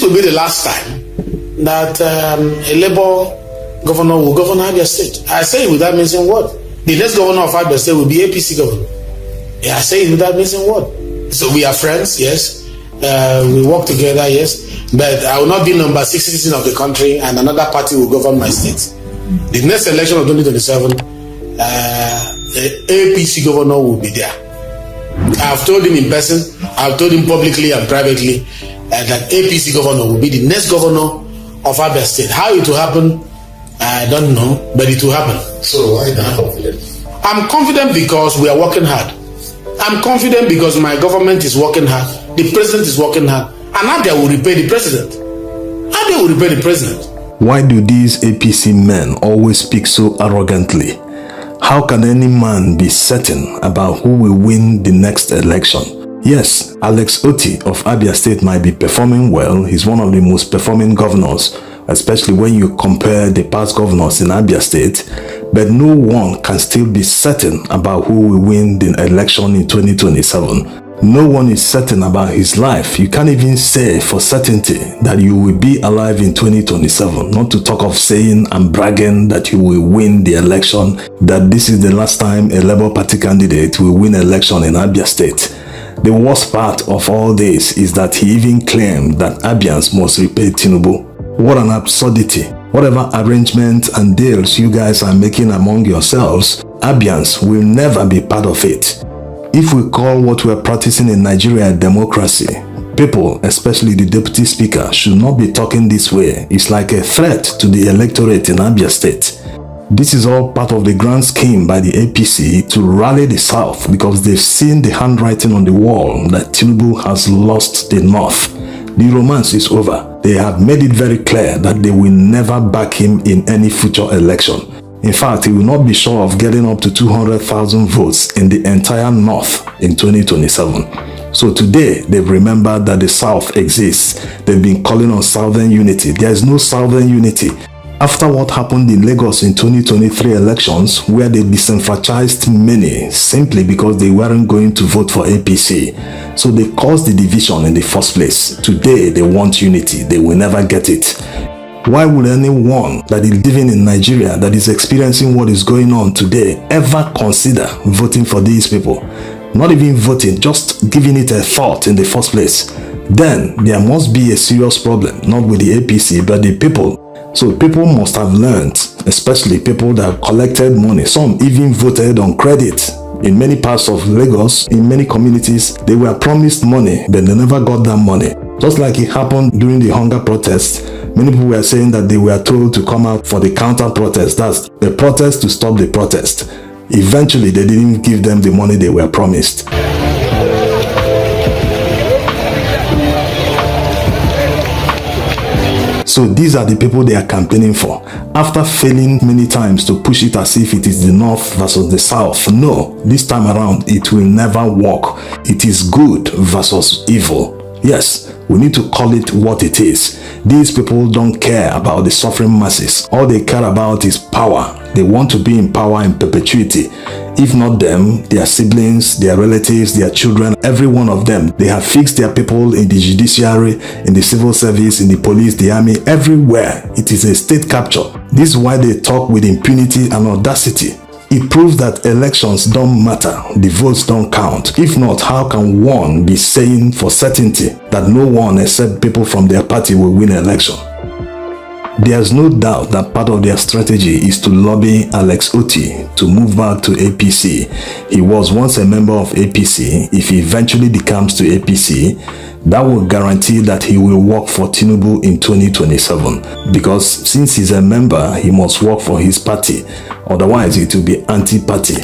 to be the last time that a Labour governor will govern Abia State. I say it without missing word. The next governor of Abia State will be APC governor. Yeah, I say it without missing word. So we are friends, yes. We work together, yes. But I will not be number 6 citizen of the country and another party will govern my state. The next election of 2027, the APC governor will be there. I've told him in person, I've told him publicly and privately that APC governor will be the next governor of Abia State. How it will happen, I don't know, but it will happen. So why not confident? I'm confident because we are working hard. I'm confident because my government is working hard. The president is working hard. And Abia will repay the president. Abia will repay the president. Why do these APC men always speak so arrogantly? How can any man be certain about who will win the next election? Yes, Alex Otti of Abia State might be performing well. He's one of the most performing governors, especially when you compare the past governors in Abia State. But no one can still be certain about who will win the election in 2027. No one is certain about his life. You can't even say for certainty that you will be alive in 2027. Not to talk of saying and bragging that you will win the election, that this is the last time a Labour Party candidate will win election in Abia State. The worst part of all this is that he even claimed that Abians must repay Tinubu. What an absurdity. Whatever arrangements and deals you guys are making among yourselves, Abians will never be part of it. If we call what we are practicing in Nigeria democracy, people, especially the deputy speaker, should not be talking this way. It's like a threat to the electorate in Abia State. This is all part of the grand scheme by the APC to rally the South because they've seen the handwriting on the wall that Tinubu has lost the North. The romance is over. They have made it very clear that they will never back him in any future election. In fact, he will not be sure of getting up to 200,000 votes in the entire North in 2027. So today, they've remembered that the South exists. They've been calling on Southern unity. There is no Southern unity. After what happened in Lagos in 2023 elections, where they disenfranchised many simply because they weren't going to vote for APC. So they caused the division in the first place. Today, they want unity. They will never get it. Why would anyone that is living in Nigeria, that is experiencing what is going on today, ever consider voting for these people? Not even voting, just giving it a thought in the first place. Then there must be a serious problem, not with the APC, but the people. So people must have learned, especially people that have collected money. Some even voted on credit. In many parts of Lagos, in many communities, they were promised money, but they never got that money. Just like it happened during the hunger protest, many people were saying that they were told to come out for the counter protest. That's the protest to stop the protest. Eventually, they didn't give them the money they were promised. So these are the people they are campaigning for. After failing many times to push it as if it is the North versus the South, no, this time around it will never work. It is good versus evil. Yes, we need to call it what it is. These people don't care about the suffering masses. All they care about is power. They want to be in power in perpetuity. If not them, their siblings, their relatives, their children, every one of them, they have fixed their people in the judiciary, in the civil service, in the police, the army, everywhere. It is a state capture. This is why they talk with impunity and audacity. It proves that elections don't matter, the votes don't count. If not, how can one be saying for certainty that no one except people from their party will win an election? There's no doubt that part of their strategy is to lobby Alex Otti to move back to APC. He was once a member of APC. If he eventually decomes to APC, that will guarantee that he will work for Tinubu in 2027. Because since he's a member, he must work for his party. Otherwise, it will be anti-party.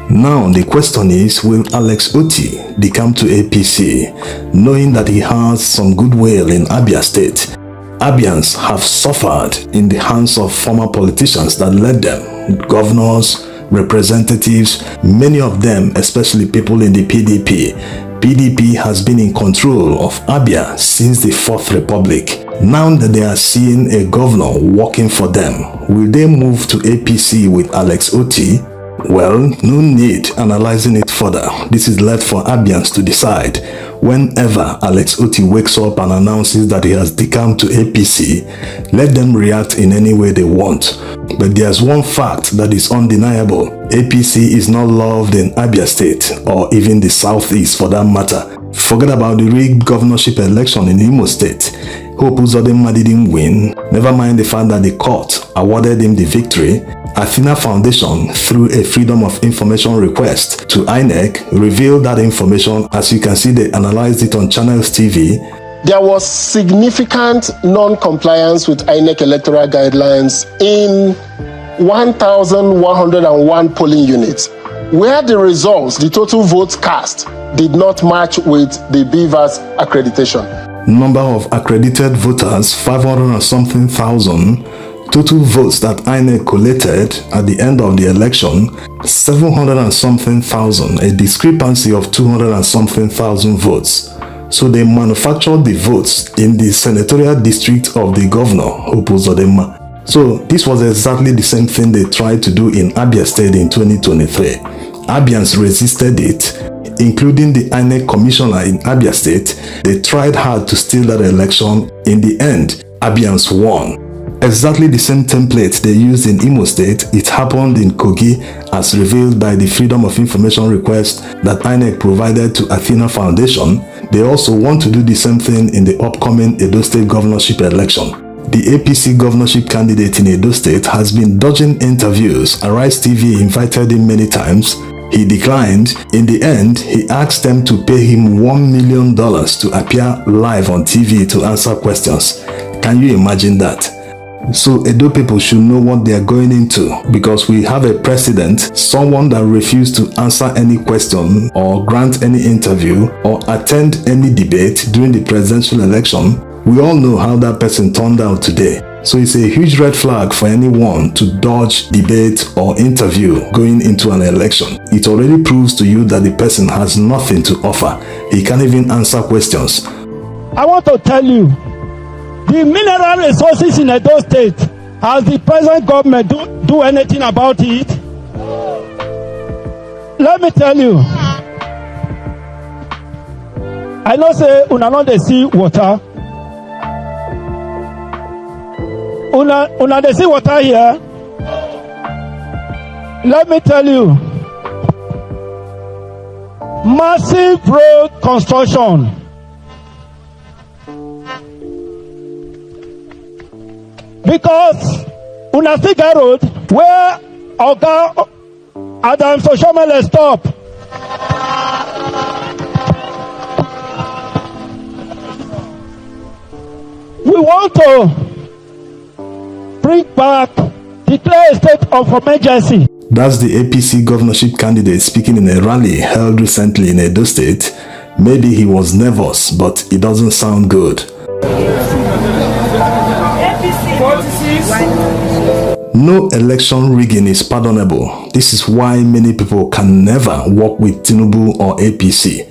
Now, the question is, will Alex Otti decome to APC, knowing that he has some goodwill in Abia State? Abians have suffered in the hands of former politicians that led them, governors, representatives, many of them, especially people in the PDP. PDP has been in control of Abia since the Fourth Republic. Now that they are seeing a governor working for them, will they move to APC with Alex Otti? Well, no need analyzing it further. This is left for Abians to decide. Whenever Alex Otti wakes up and announces that he has decamped to APC, let them react in any way they want. But there's one fact that is undeniable. APC is not loved in Abia State, or even the Southeast for that matter. Forget about the rigged governorship election in Imo State. Hope Uzodinma didn't win. Never mind the fact that the court awarded him the victory. Athena Foundation, through a Freedom of Information request to INEC, revealed that information. As you can see, they analyzed it on Channels TV. There was significant non-compliance with INEC electoral guidelines in 1,101 polling units, where the results, the total votes cast, did not match with the BVAS accreditation. Number of accredited voters, 500 and something thousand. Total votes that INEC collated at the end of the election, 700 and something thousand, a discrepancy of 200 and something thousand votes. So they manufactured the votes in the senatorial district of the governor, Hope Uzodinma. So this was exactly the same thing they tried to do in Abia State in 2023. Abians resisted it, including the INEC commissioner in Abia State. They tried hard to steal that election. In the end, Abians won. Exactly the same template they used in Imo State, it happened in Kogi, as revealed by the Freedom of Information request that INEC provided to Athena Foundation. They also want to do the same thing in the upcoming Edo State governorship election. The APC governorship candidate in Edo State has been dodging interviews. Arise TV invited him many times. He declined. In the end, he asked them to pay him $1 million to appear live on TV to answer questions. Can you imagine that? So Edo people should know what they are going into, because we have a president, someone that refused to answer any question or grant any interview or attend any debate during the presidential election. We all know how that person turned out today. So it's a huge red flag for anyone to dodge debate or interview going into an election. It already proves to you that the person has nothing to offer. He can't even answer questions. I want to tell you, the mineral resources in Edo State, has the present government do anything about it? Let me tell you, I know say una no dey see water. Una dey see water here. Let me tell you, massive road construction. Because una see get road where Oga Adam Soshomele stop. We want to bring back, declare a state of emergency. That's the APC governorship candidate speaking in a rally held recently in Edo State. Maybe he was nervous, but it doesn't sound good. No election rigging is pardonable. This is why many people can never work with Tinubu or APC.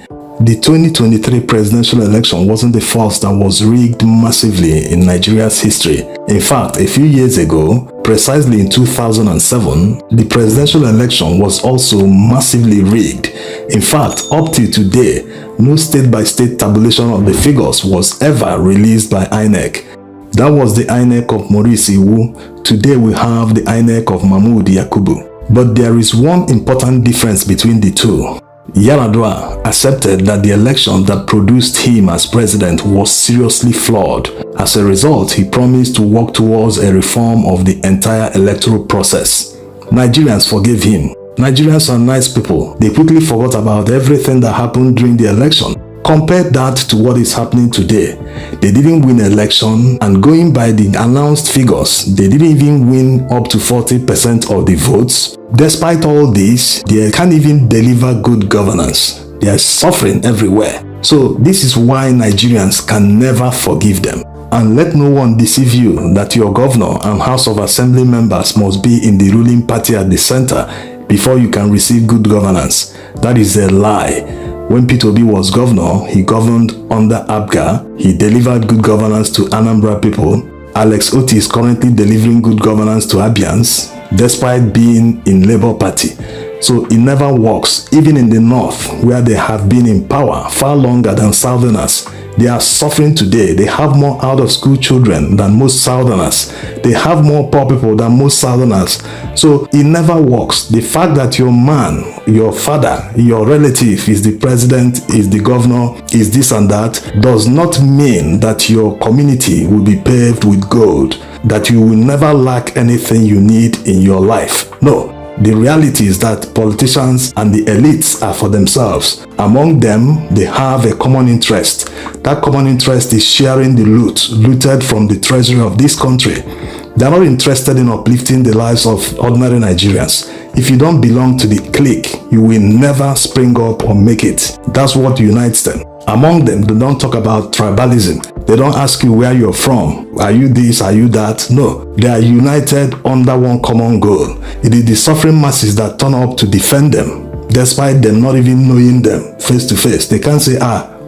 The 2023 presidential election wasn't the first that was rigged massively in Nigeria's history. In fact, a few years ago, precisely in 2007, the presidential election was also massively rigged. In fact, up till today, no state-by-state tabulation of the figures was ever released by INEC. That was the INEC of Maurice Iwu. Today we have the INEC of Mahmoud Yakubu. But there is one important difference between the two. Yar'Adua accepted that the election that produced him as president was seriously flawed. As a result, he promised to work towards a reform of the entire electoral process. Nigerians forgave him. Nigerians are nice people. They quickly forgot about everything that happened during the election. Compare that to what is happening today. They didn't win an election, and going by the announced figures, they didn't even win up to 40% of the votes. Despite all this, they can't even deliver good governance. They are suffering everywhere. So this is why Nigerians can never forgive them. And let no one deceive you that your governor and House of Assembly members must be in the ruling party at the center before you can receive good governance. That is a lie. When Peter Obi was governor, he governed under Abia. He delivered good governance to Anambra people. Alex Otti is currently delivering good governance to Abians, despite being in Labour Party. So it never works. Even in the north, where they have been in power far longer than southerners, they are suffering today. They have more out-of-school children than most southerners. They have more poor people than most southerners. So it never works. The fact that your man, your father, your relative is the president, is the governor, is this and that, does not mean that your community will be paved with gold, that you will never lack anything you need in your life. No. The reality is that politicians and the elites are for themselves. Among them, they have a common interest. That common interest is sharing the loot looted from the treasury of this country. They are not interested in uplifting the lives of ordinary Nigerians. If you don't belong to the clique, you will never spring up or make it. That's what unites them. Among them, they don't talk about tribalism. They don't ask you where you're from. Are you this? Are you that? No. They are united under one common goal. It is the suffering masses that turn up to defend them, despite them not even knowing them face to face. They can't say,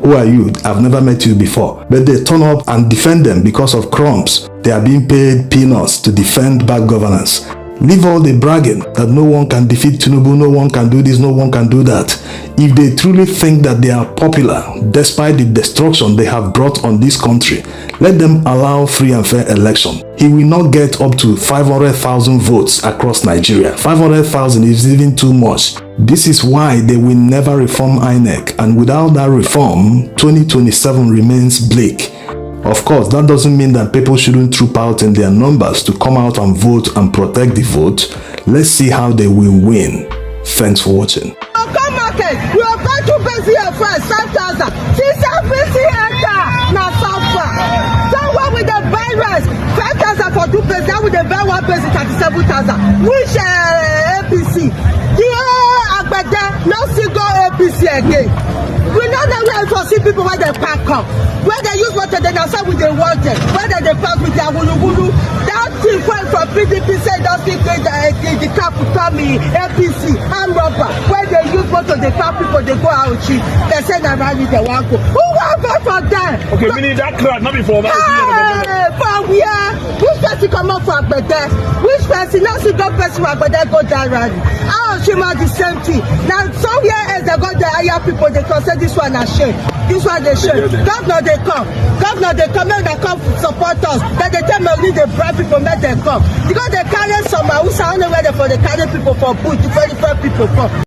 who are you? I've never met you before. But they turn up and defend them because of crumbs. They are being paid peanuts to defend bad governance. Leave all the bragging that no one can defeat Tinubu, no one can do this, no one can do that. If they truly think that they are popular, despite the destruction they have brought on this country, let them allow free and fair election. He will not get up to 500,000 votes across Nigeria. 500,000 is even too much. This is why they will never reform INEC, and without that reform, 2027 remains bleak. Of course, that doesn't mean that people shouldn't troop out in their numbers to come out and vote and protect the vote. Let's see how they will win. Thanks for watching. Come market, you are going to pay your first 5,000. She's a busy actor. Now, suffer. Someone with the virus, 5,000 for 2 pesos. Now with the buy 1 peso, 37,000. Which APC? Agbada, no single APC again. We know that we are see people when they pack up. When they use water, they now say with the water. When they pack with their wulu. That thing went from PDP say don't think the cap will come in APC and rubber. When they use water, they pack people, they go out cheap. They say that rally they want to. Who want vote for them? Okay, meaning that crowd, not before that. For where? Which person come up for Agbede? Which person? Now see that person for Agbede go down rally. How she might the same thing. Now somewhere else they got the higher people, they can say this one a shame. This one they shame. Governor they come. Governor they come and they come support us. Then they tell me only the bribe people make them come. Because they carry some who sound where they for they carry people for boot to 25 people come.